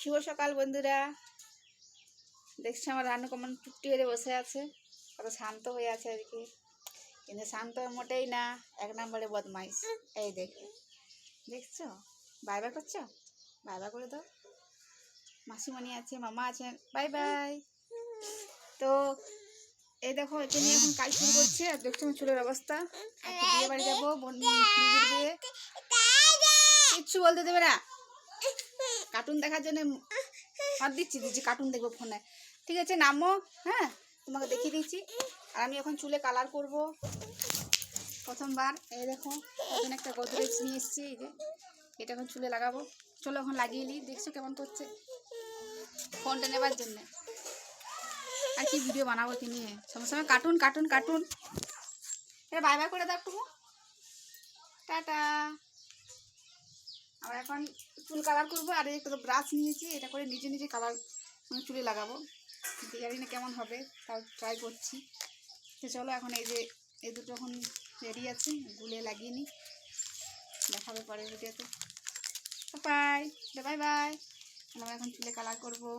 শুভ সকাল বন্ধুরা। দেখছি আমার রানু কেমন টুকটি হয়ে বসে আছে, কত শান্ত হয়ে আছে এদিকে, কিন্তু শান্ত মোটেই না, এক নম্বরে বদমাইশ। এই দেখছো বাই বাই করছো, বাই বাই করে দাও। মাসিমণি আছে, মামা আছেন, বাই বাই। তো এই দেখো, একে নিয়ে এখন কাজ শুরু করছে। আর দেখছো আমার চুলের অবস্থা। একটু বিয়ে বাড়ি যাবো, দিদির বিয়ে, কিচ্ছু বলতে দেবে না। কার্টুন দেখার জন্য আর দিচ্ছি কার্টুন দেখবো ফোনে। ঠিক আছে নামো, হ্যাঁ তোমাকে দেখিয়ে দিচ্ছি। আর আমি এখন চুলে কালার করব প্রথমবার। এই দেখো এখন একটা গোদরেজ নিয়ে এসেছি, এই যে এটা এখন চুলে লাগাবো। চলো এখন লাগিয়ে নিই। দেখছো কেমন করছে ফোনটা নেবার জন্যে। আর কি ভিডিও বানাবো কি নিয়ে, সময় সময় কার্টুন কার্টুন কার্টুন। এটা বাই বাই করে দাও টুকু, টাটা। আবার এখন চুল কালার করবো। আর এই ব্রাশ নিয়েছি, এটা করে নিজে নিজে কালার চুলে লাগাবো। জানি না কেমন হবে, তাও ট্রাই করছি। তো চলো এখন এই দুটো এখন রেডি আছে, গুলে লাগিয়ে নিই, দেখাবে পরে ভিডিওতে। Bye bye bye. আমরা এখন চুলে কালার করবো।